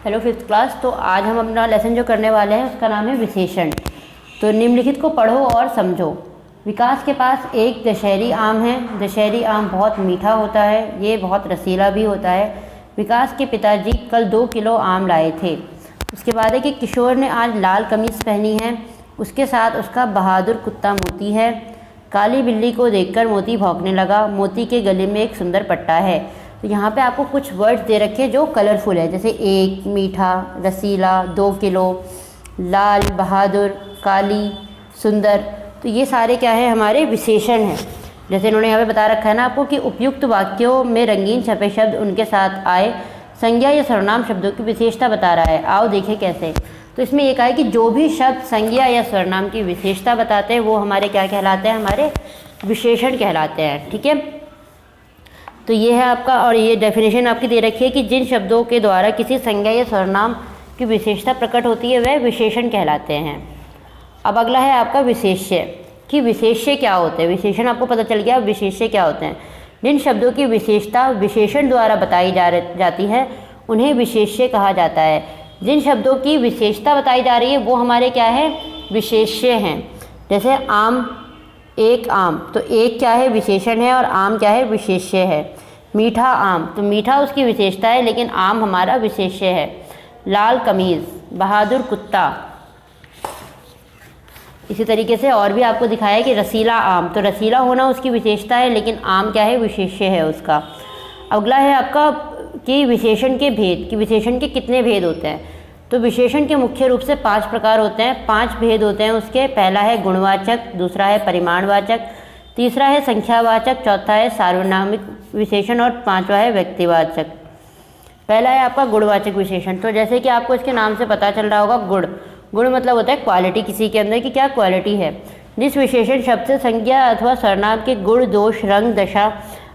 Hello fifth class. तो आज हम अपना लेसन जो करने वाले हैं उसका नाम है विशेषण। तो निम्नलिखित को पढ़ो और समझो। विकास के पास एक दशहरी आम है। दशहरी आम बहुत मीठा होता है, ये बहुत रसीला भी होता है। विकास के पिताजी कल 2 किलो आम लाए थे। उसके बाद है कि किशोर ने आज लाल कमीज़ पहनी है, उसके साथ उसका बहादुर कुत्ता मोती है। काली बिल्ली को देखकर मोती भौंकने लगा। मोती के गले में एक सुंदर पट्टा है। तो यहाँ पे आपको कुछ वर्ड्स दे रखे हैं जो कलरफुल है, जैसे एक, मीठा, रसीला, 2 किलो, लाल, बहादुर, काली, सुंदर। तो ये सारे क्या है, हमारे विशेषण हैं। जैसे इन्होंने यहाँ पे बता रखा है ना आपको कि उपयुक्त वाक्यों में रंगीन छपे शब्द उनके साथ आए। संज्ञा या सर्वनाम शब्दों की विशेषता बता रहा है। आओ देखें कैसे। तो इसमें ये कहा है कि जो भी शब्द संज्ञा या सर्वनाम की विशेषता बताते हैं वो हमारे क्या कहलाते हैं, हमारे विशेषण कहलाते हैं। ठीक है, तो ये है आपका, और ये डेफिनेशन आपकी दे रखी है कि जिन शब्दों के द्वारा किसी संज्ञा या सर्वनाम की विशेषता प्रकट होती है वह विशेषण कहलाते हैं। अब अगला है आपका विशेष्य, कि विशेष्य क्या होते हैं। विशेषण आपको पता चल गया, विशेष्य क्या होते हैं। जिन शब्दों की विशेषता विशेषण द्वारा बताई जाती है उन्हें विशेष्य कहा जाता है। जिन शब्दों की विशेषता बताई जा रही है वो हमारे क्या है, विशेष्य हैं। जैसे आम, एक आम, तो एक क्या है, विशेषण है, और आम क्या है, विशेष्य है। मीठा आम, तो मीठा उसकी विशेषता है लेकिन आम हमारा विशेष्य है। लाल कमीज़, बहादुर कुत्ता। इसी तरीके से और भी आपको दिखाया है कि रसीला आम, तो रसीला होना उसकी विशेषता है लेकिन आम क्या है, विशेष्य है उसका। अगला है आपका कि विशेषण के भेद, कि विशेषण के कितने भेद होते हैं। तो विशेषण के मुख्य रूप से 5 प्रकार होते हैं, 5 भेद होते हैं उसके। पहला है गुणवाचक, दूसरा है परिमाणवाचक, तीसरा है संख्यावाचक, चौथा है सार्वनामिक विशेषण और 5वां है व्यक्तिवाचक। पहला है आपका गुणवाचक विशेषण। तो जैसे कि आपको इसके नाम से पता चल रहा होगा, गुण, गुण मतलब होता है क्वालिटी, किसी के अंदर की क्या क्वालिटी है। जिस विशेषण शब्द से संज्ञा अथवा सर्वनाम के गुण, दोष, रंग, दशा,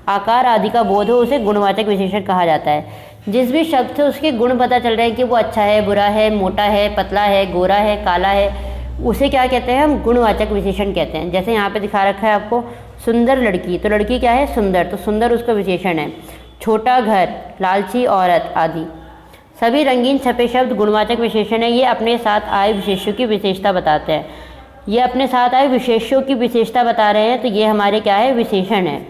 आकार आदि का बोध हो उसे गुणवाचक विशेषण कहा जाता है। जिस भी शब्द से उसके गुण पता चल रहे हैं कि वो अच्छा है, बुरा है, मोटा है, पतला है, गोरा है, काला है, उसे क्या कहते हैं, हम गुणवाचक विशेषण कहते हैं। जैसे यहाँ पे दिखा रखा है आपको सुंदर लड़की, तो लड़की क्या है, सुंदर, तो सुंदर उसका विशेषण है। छोटा घर, लालची औरत आदि। सभी रंगीन छपे शब्द गुणवाचक विशेषण है। ये अपने साथ आए विशेष्यों की विशेषता बताते हैं। ये अपने साथ आए विशेष्यों की विशेषता बता रहे हैं, तो ये हमारे क्या है, विशेषण है।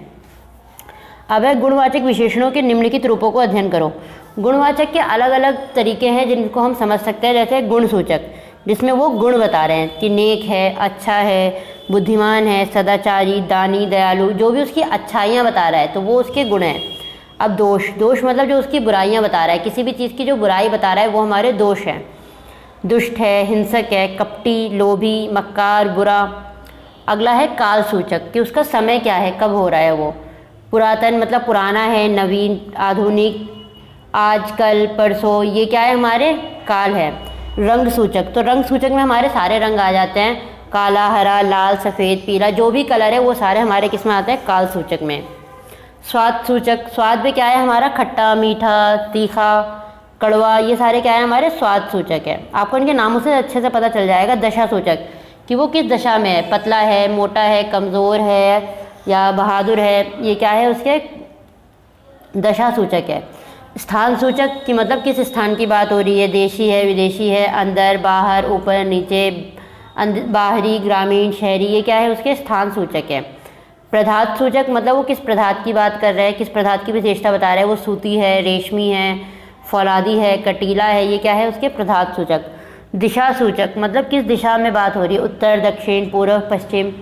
अब है गुणवाचक विशेषणों के निम्नलिखित रूपों को अध्ययन करो। गुणवाचक के अलग अलग तरीके हैं जिनको हम समझ सकते हैं। जैसे गुणसूचक, जिसमें वो गुण बता रहे हैं कि नेक है, अच्छा है, बुद्धिमान है, सदाचारी, दानी, दयालु, जो भी उसकी अच्छाइयाँ बता रहा है तो वो उसके गुण हैं। अब दोष, दोष मतलब जो उसकी बुराइयाँ बता रहा है, किसी भी चीज़ की जो बुराई बता रहा है वो हमारे दोष हैं। दुष्ट है, हिंसक है, कपटी, लोभी, मक्कार, बुरा। अगला है कालसूचक, कि उसका समय क्या है, कब हो रहा है वो। पुरातन मतलब पुराना है, नवीन, आधुनिक, आज, कल, परसों, ये क्या है, हमारे काल है। रंग सूचक, तो रंग सूचक में हमारे सारे रंग आ जाते हैं, काला, हरा, लाल, सफ़ेद, पीला, जो भी कलर है वो सारे हमारे किस में आते हैं, काल सूचक में। स्वाद सूचक, स्वाद में क्या है हमारा, खट्टा, मीठा, तीखा, कड़वा, ये सारे क्या है, हमारे स्वाद सूचक है। आपको इनके नामों से अच्छे से पता चल जाएगा। दशा सूचक, कि वो किस दशा में है, पतला है, मोटा है, कमज़ोर है या बहादुर है, ये क्या है, उसके दशा सूचक है। स्थान सूचक, कि मतलब किस स्थान की बात हो रही है, देशी है, विदेशी है, अंदर, बाहर, ऊपर, नीचे, बाहरी, ग्रामीण, शहरी, ये क्या है, उसके स्थान सूचक है। प्रधात सूचक, मतलब वो किस प्रधात की बात कर रहे हैं, किस प्रधात की विशेषता बता रहे हैं, वो सूती है, रेशमी है, फौलादी है, कटीला है, ये क्या है, उसके प्रधात सूचक। दिशा सूचक, मतलब किस दिशा में बात हो रही है, उत्तर, दक्षिण, पूर्व, पश्चिम।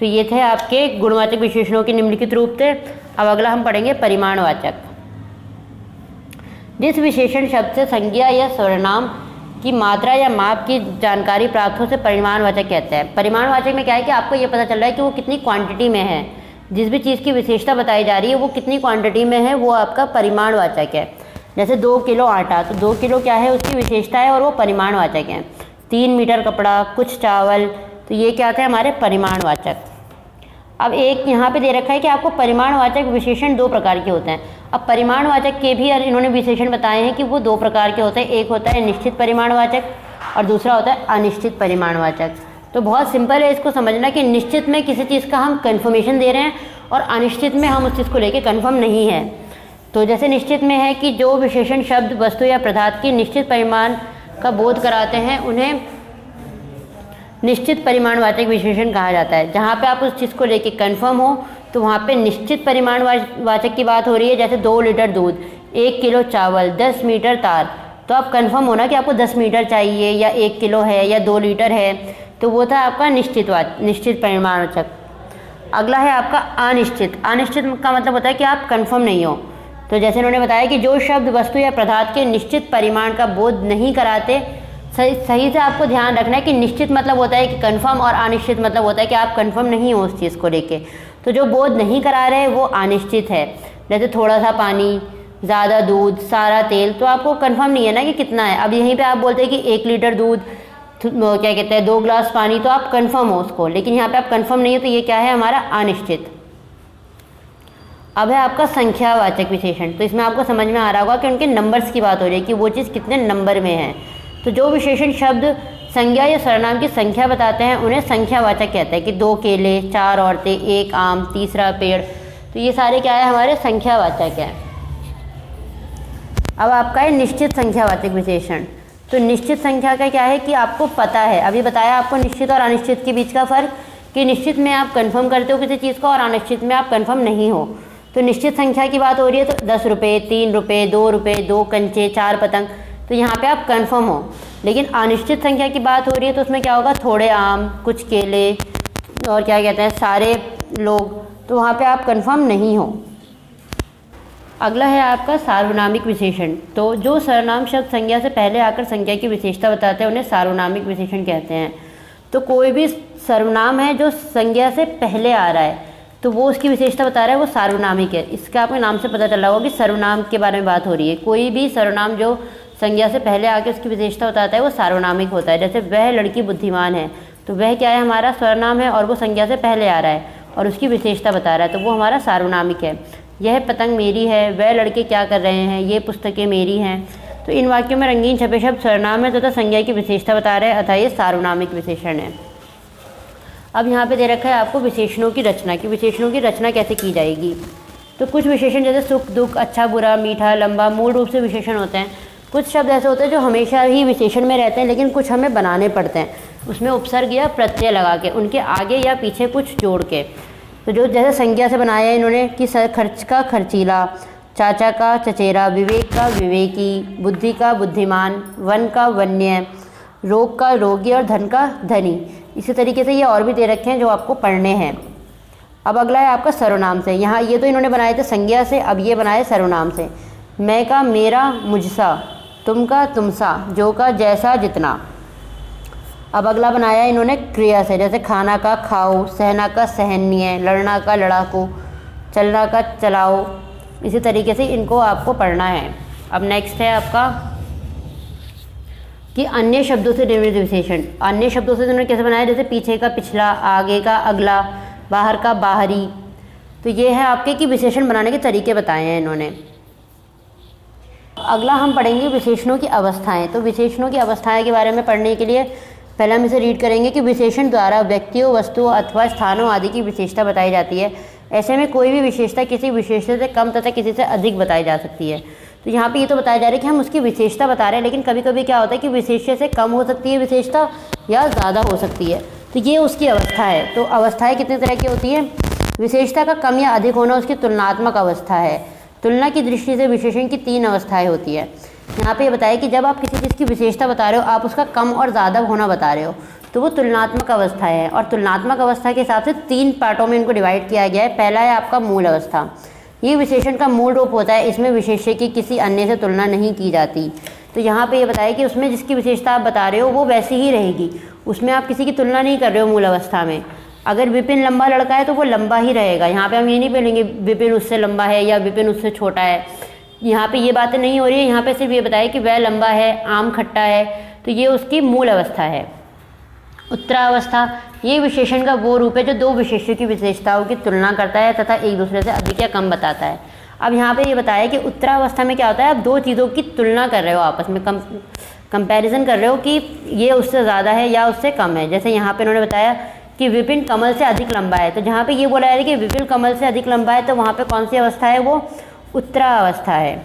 तो ये थे आपके गुणवाचक विशेषणों के निम्नलिखित रूप थे। अब अगला हम पढ़ेंगे परिमाणवाचक। जिस विशेषण शब्द से संज्ञा या सर्वनाम की मात्रा या माप की जानकारी प्राप्त हो से परिमाणवाचक कहते हैं। परिमाणवाचक में क्या है कि आपको ये पता चल रहा है कि वो कितनी क्वांटिटी में है, जिस भी चीज़ की विशेषता बताई जा रही है वो कितनी क्वांटिटी में है, वो आपका परिमाणवाचक है। जैसे 2 किलो आटा, तो 2 किलो क्या है, उसकी विशेषता है और वो परिमाणवाचक है। 3 मीटर कपड़ा, कुछ चावल, तो ये क्या थे, हमारे परिमाणवाचक। अब एक यहाँ पे दे रखा है कि आपको परिमाणवाचक विशेषण 2 प्रकार के होते हैं। अब परिमाणवाचक के भी इन्होंने विशेषण बताए हैं कि वो 2 प्रकार के होते हैं। एक होता है निश्चित परिमाणवाचक और दूसरा होता है अनिश्चित परिमाणवाचक। तो बहुत सिंपल है इसको समझना कि निश्चित में किसी चीज़ का हम कन्फर्मेशन दे रहे हैं और अनिश्चित में हम उस चीज़ को लेके कन्फर्म नहीं है। तो जैसे निश्चित में है कि जो विशेषण शब्द वस्तु या पदार्थ की निश्चित परिमाण का बोध कराते हैं उन्हें निश्चित परिमाणवाचक विशेषण कहा जाता है। जहाँ पे आप उस चीज़ को लेके कंफर्म हो तो वहाँ पे निश्चित परिमाणवाचक की बात हो रही है। जैसे 2 लीटर दूध, 1 किलो चावल, 10 मीटर तार, तो आप कंफर्म होना कि आपको 10 मीटर चाहिए या 1 किलो है या 2 लीटर है, तो वो था आपका निश्चित परिमाणवाचक। अगला है आपका अनिश्चित। अनिश्चित का मतलब होता है कि आप कंफर्म नहीं हो। तो जैसे उन्होंने बताया कि जो शब्द वस्तु या पदार्थ के निश्चित परिमाण का बोध नहीं कराते, सही से आपको ध्यान रखना है कि निश्चित मतलब होता है कि कंफर्म और अनिश्चित मतलब होता है कि आप कंफर्म नहीं हो उस चीज़ को लेके। तो जो बोध नहीं करा रहे वो अनिश्चित है। जैसे थोड़ा सा पानी, ज़्यादा दूध, सारा तेल, तो आपको कंफर्म नहीं है ना कि कितना है। अब यहीं पे आप बोलते हैं कि 1 लीटर दूध, क्या कहते हैं 2 ग्लास पानी, तो आप कंफर्म हो उसको, लेकिन यहाँ पे आप कंफर्म नहीं हो, तो ये क्या है हमारा अनिश्चित। अब है आपका संख्यावाचक विशेषण। तो इसमें आपको समझ में आ रहा होगा कि उनके नंबर्स की बात हो रही है कि वो चीज़ कितने नंबर में है। तो जो विशेषण शब्द संज्ञा या सर्वनाम की संख्या बताते हैं उन्हें संख्यावाचक कहते हैं। कि 2 केले, 4 औरतें, 1 आम, तीसरा पेड़, तो ये सारे क्या है हमारे संख्यावाचक हैं। अब आपका है निश्चित संख्यावाचक विशेषण। तो निश्चित संख्या का क्या है कि आपको पता है, अभी बताया आपको निश्चित और अनिश्चित के बीच का फ़र्क, कि निश्चित में आप कंफर्म करते हो किसी चीज़ को और अनिश्चित में आप कंफर्म नहीं हो। तो निश्चित संख्या की बात हो रही है तो 10 रुपये, 3 रुपये, 2 रुपये, 2 कंचे, 4 पतंग, तो यहाँ पे आप कंफर्म हो। लेकिन अनिश्चित संख्या की बात हो रही है तो उसमें क्या होगा, थोड़े आम, कुछ केले और क्या कहते हैं सारे लोग, तो वहाँ पे आप कंफर्म नहीं हो। अगला है आपका सार्वनामिक विशेषण। तो जो सर्वनाम शब्द संज्ञा से पहले आकर संज्ञा की विशेषता बताते हैं उन्हें सार्वनामिक विशेषण कहते हैं। तो कोई भी सर्वनाम है जो संज्ञा से पहले आ रहा है तो वो उसकी विशेषता बता रहा है, वो सार्वनामिक है। इसका आपके नाम से पता चला होगा कि सर्वनाम के बारे में बात हो रही है। कोई भी सर्वनाम जो संज्ञा से पहले आके उसकी विशेषता बताता है वो सार्वनामिक होता है। जैसे वह लड़की बुद्धिमान है, तो वह क्या है हमारा सर्वनाम है और वो संज्ञा से पहले आ रहा है और उसकी विशेषता बता रहा है, तो वो हमारा सार्वनामिक है। यह पतंग मेरी है, वह लड़के क्या कर रहे हैं, ये पुस्तकें मेरी हैं। तो इन वाक्यों में रंगीन छपे शब्द सर्वनाम है तथा संज्ञा की विशेषता बता रहे हैं, अतः ये सार्वनामिक विशेषण है। अब यहाँ पे दे रखा है आपको विशेषणों की रचना की। विशेषणों की रचना कैसे की जाएगी। तो कुछ विशेषण जैसे सुख, दुख, अच्छा, बुरा, मीठा, लंबा, मूल रूप से विशेषण होते हैं। कुछ शब्द ऐसे होते हैं जो हमेशा ही विशेषण में रहते हैं, लेकिन कुछ हमें बनाने पड़ते हैं, उसमें उपसर्ग या प्रत्यय लगा के, उनके आगे या पीछे कुछ जोड़ के। तो जो जैसे संज्ञा से बनाया है इन्होंने कि खर्च का खर्चीला, चाचा का चचेरा, विवेक का विवेकी, बुद्धि का बुद्धिमान, वन का वन्य, रोग का रोगी और धन का धनी। इसी तरीके से ये और भी दे रखे हैं जो आपको पढ़ने हैं। अब अगला है आपका सर्वनाम से। यहाँ ये तो इन्होंने बनाए थे संज्ञा से, अब ये बनाए सर्वनाम से। मैं का मेरा मुझसा, तुम का तुमसा, जो का जैसा जितना। अब अगला बनाया इन्होंने क्रिया से, जैसे खाना का खाओ, सहना का सहनीय, लड़ना का लड़ाकू, चलना का चलाओ। इसी तरीके से इनको आपको पढ़ना है। अब नेक्स्ट है आपका कि अन्य शब्दों से निर्मित विशेषण। अन्य शब्दों से इन्होंने कैसे बनाया, जैसे पीछे का पिछला, आगे का अगला, बाहर का बाहरी। तो ये है आपके कि विशेषण बनाने के तरीके बताए हैं इन्होंने। अगला हम पढ़ेंगे विशेषणों की अवस्थाएं। तो विशेषणों की अवस्थाएं के बारे में पढ़ने के लिए पहले हम इसे रीड करेंगे कि विशेषण द्वारा व्यक्तियों, वस्तुओं अथवा स्थानों आदि की विशेषता बताई जाती है। ऐसे में कोई भी विशेषता किसी विशेषता से कम तथा किसी से अधिक बताई जा सकती है। तो यहाँ पे ये तो बताया जा रहा है कि हम उसकी विशेषता बता रहे हैं, लेकिन कभी कभी क्या होता है कि विशेषता से कम हो सकती है विशेषता या ज़्यादा हो सकती है। तो ये उसकी अवस्था है। तो अवस्थाएँ कितने तरह की होती हैं। विशेषता का कम या अधिक होना उसकी तुलनात्मक अवस्था है। तुलना की दृष्टि से विशेषण की 3 अवस्थाएँ होती है। यहाँ पे ये बताया कि जब आप किसी चीज़ की विशेषता बता रहे हो, आप उसका कम और ज़्यादा होना बता रहे हो, तो वो तुलनात्मक अवस्था है। और तुलनात्मक अवस्था के हिसाब से 3 पार्टों में इनको डिवाइड किया गया है। पहला है आपका मूल अवस्था। ये विशेषण का मूल रूप होता है, इसमें विशेष्य की किसी अन्य से तुलना नहीं की जाती। तो यहाँ पे ये बताया कि उसमें जिसकी विशेषता आप बता रहे हो वो वैसी ही रहेगी, उसमें आप किसी की तुलना नहीं कर रहे हो मूल अवस्था में। अगर विपिन लंबा लड़का है तो वो लंबा ही रहेगा। यहाँ पे हम ये नहीं बोलेंगे विपिन उससे लंबा है या विपिन उससे छोटा है, यहाँ पे ये बातें नहीं हो रही है। यहाँ पे सिर्फ ये बताया कि वह लंबा है, आम खट्टा है, तो ये उसकी मूल अवस्था है। उत्तरावस्था, ये विशेषण का वो रूप है जो 2 विशेष्यों की विशेषताओं की तुलना करता है तथा एक दूसरे से अधिक या कम बताता है। अब यहाँ पे ये बताया कि उत्तरावस्था में क्या होता है, आप 2 चीज़ों की तुलना कर रहे हो, आपस में कंपैरिजन कर रहे हो कि ये उससे ज़्यादा है या उससे कम है। जैसे यहाँ पे उन्होंने बताया कि विपिन कमल से अधिक लंबा है, तो जहाँ पे ये बोला जा रहा है कि विपिन कमल से अधिक लंबा है, तो वहाँ पे कौन सी अवस्था है, वो उत्तरावस्था है।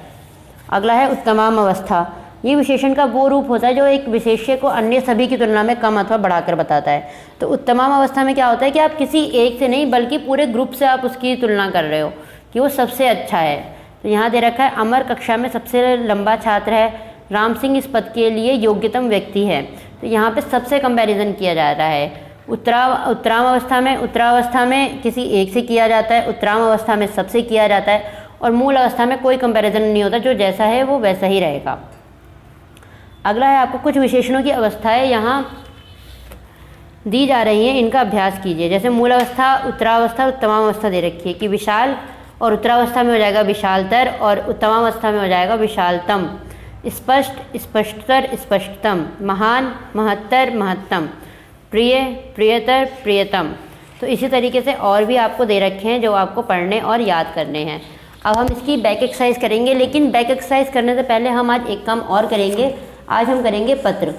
अगला है उत्तमाम अवस्था। ये विशेषण का वो रूप होता है जो एक विशेष्य को अन्य सभी की तुलना में कम अथवा बढ़ाकर बताता है। तो उत्तमाम अवस्था में क्या होता है कि आप किसी एक से नहीं बल्कि पूरे ग्रुप से आप उसकी तुलना कर रहे हो कि वो सबसे अच्छा है। तो यहाँ दे रखा है अमर कक्षा में सबसे लंबा छात्र है, राम सिंह इस पद के लिए योग्यतम व्यक्ति है। तो यहाँ पे सबसे कंपैरिजन किया जा रहा है। उत्तरावस्था में किसी एक से किया जाता है, उत्तराम अवस्था में सबसे किया जाता है, और मूल अवस्था में कोई कंपैरिजन नहीं होता, जो जैसा है वो वैसा ही रहेगा। अगला है आपको कुछ विशेषणों की अवस्थाएं यहाँ दी जा रही हैं, इनका अभ्यास कीजिए। जैसे मूल अवस्था, उत्तरावस्था, उत्तमाम अवस्था दे रखी है कि विशाल, और उत्तरावस्था में हो जाएगा विशालतर, और उत्तमाम अवस्था में हो जाएगा विशालतम। स्पष्ट, स्पष्टतर, स्पष्टतम। महान, महत्तर, महत्तम। प्रिय, प्रियतर, प्रियतम। तो इसी तरीके से और भी आपको दे रखे हैं जो आपको पढ़ने और याद करने हैं। अब हम इसकी बैक एक्सरसाइज करेंगे, लेकिन बैक एक्सरसाइज करने से पहले हम आज एक काम और करेंगे। आज हम करेंगे पत्र।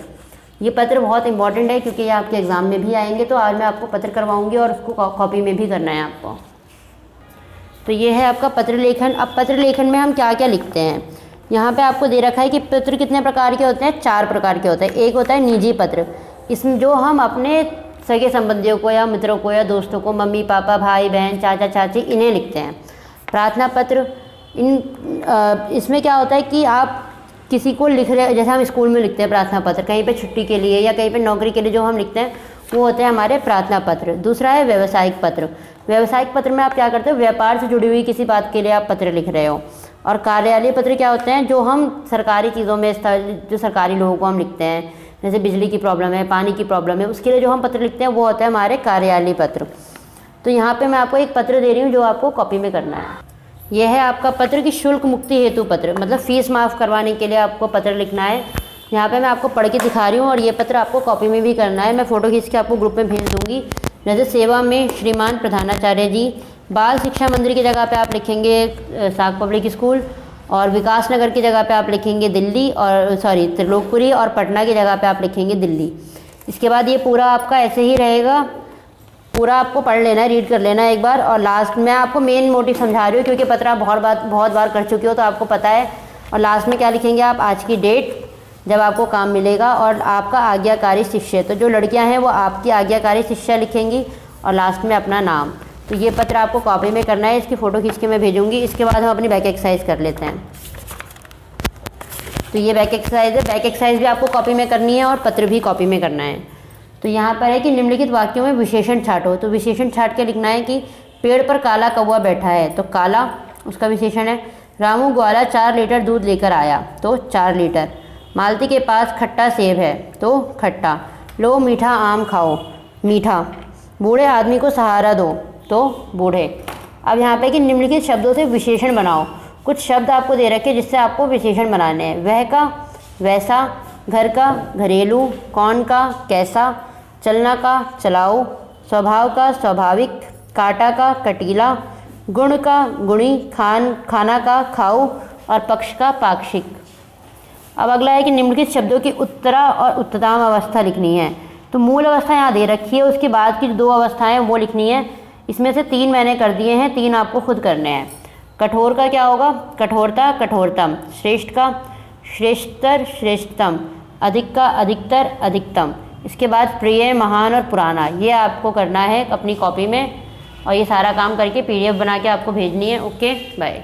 ये पत्र बहुत इंपॉर्टेंट है क्योंकि ये आपके एग्ज़ाम में भी आएंगे। तो आज मैं आपको पत्र करवाऊंगी और उसको कॉपी में भी करना है आपको। तो ये है आपका पत्र लेखन। अब पत्र लेखन में हम क्या क्या लिखते हैं, यहाँ पे आपको दे रखा है कि पत्र कितने प्रकार के होते हैं। 4 प्रकार के होते हैं। एक होता है निजी पत्र, इसमें जो हम अपने सगे संबंधियों को या मित्रों को या दोस्तों को, मम्मी पापा, भाई बहन, चाचा चाची, इन्हें लिखते हैं। प्रार्थना पत्र, इसमें क्या होता है कि आप किसी को लिख रहे, जैसे हम स्कूल में लिखते हैं प्रार्थना पत्र, कहीं पे छुट्टी के लिए या कहीं पे नौकरी के लिए जो हम लिखते हैं वो होते हैं हमारे प्रार्थना पत्र। दूसरा है व्यावसायिक पत्र। व्यावसायिक पत्र में आप क्या करते हो, व्यापार से जुड़ी हुई किसी बात के लिए आप पत्र लिख रहे हो। और कार्यालय पत्र क्या होते हैं, जो हम सरकारी चीज़ों में, जो सरकारी लोगों को हम लिखते हैं, जैसे बिजली की प्रॉब्लम है, पानी की प्रॉब्लम है, उसके लिए जो हम पत्र लिखते हैं वो होता है हमारे कार्यालय पत्र। तो यहाँ पे मैं आपको एक पत्र दे रही हूँ जो आपको कॉपी में करना है। यह है आपका पत्र की शुल्क मुक्ति हेतु पत्र, मतलब फ़ीस माफ़ करवाने के लिए आपको पत्र लिखना है। यहाँ पे मैं आपको पढ़ के दिखा रही हूँ और ये पत्र आपको कॉपी में भी करना है। मैं फ़ोटो खींच के आपको ग्रुप में भेज दूँगी। जैसे सेवा में श्रीमान प्रधानाचार्य जी, बाल शिक्षा मंदिर की जगह पे आप लिखेंगे साग पब्लिक स्कूल, और विकास नगर की जगह पे आप लिखेंगे दिल्ली, और त्रिलोकपुरी, और पटना की जगह पे आप लिखेंगे दिल्ली। इसके बाद ये पूरा आपका ऐसे ही रहेगा। पूरा आपको पढ़ लेना है, रीड कर लेना है एक बार। और लास्ट में आपको मेन मोटिव समझा रही हूँ क्योंकि पत्र आप बहुत बार कर चुके हो तो आपको पता है। और लास्ट में क्या लिखेंगे आप, आज की डेट जब आपको काम मिलेगा, और आपका आज्ञाकारी शिष्य। तो जो लड़कियां हैं वो आपकी आज्ञाकारी शिष्या लिखेंगी, और लास्ट में अपना नाम। तो ये पत्र आपको कॉपी में करना है। इसकी फ़ोटो खींच के मैं भेजूँगी। इसके बाद हम अपनी बैक एक्सरसाइज कर लेते हैं। तो ये बैक एक्सरसाइज है। बैक एक्सरसाइज भी आपको कॉपी में करनी है और पत्र भी कॉपी में करना है। तो यहाँ पर है कि निम्नलिखित वाक्यों में विशेषण छांटो। तो विशेषण छांट के लिखना है कि पेड़ पर काला कौवा बैठा है, तो काला उसका विशेषण है। रामू ग्वाला 4 लीटर दूध लेकर आया, तो 4 लीटर। मालती के पास खट्टा सेब है, तो खट्टा। लो मीठा आम खाओ, मीठा। बूढ़े आदमी को सहारा दो, तो बूढ़े। अब यहाँ पे कि निम्नलिखित शब्दों से विशेषण बनाओ। कुछ शब्द आपको दे रखे जिससे आपको विशेषण बनाने हैं। वह का, वैसा। घर का, घरेलू। कौन का, कैसा। चलना का, चलाओ। स्वभाव का, स्वाभाविक। कांटा का, कटीला। गुण का, गुणी। खाना का, खाओ। और पक्ष का, पाक्षिक। अब अगला है कि निम्नलिखित शब्दों की उत्तरा और उत्तराम अवस्था लिखनी है। तो मूल अवस्था यहाँ दे रखी है, उसके बाद की 2 अवस्थाएं वो लिखनी है। इसमें से 3 मैंने कर दिए हैं, 3 आपको खुद करने हैं। कठोर का क्या होगा, कठोरता, कठोरतम। श्रेष्ठ का, श्रेष्ठतर, श्रेष्ठतम। अधिक का, अधिकतर, अधिकतम। इसके बाद प्रिय, महान और पुराना। ये आपको करना है अपनी कॉपी में, और ये सारा काम करके PDF बना के आपको भेजनी है। Okay, bye.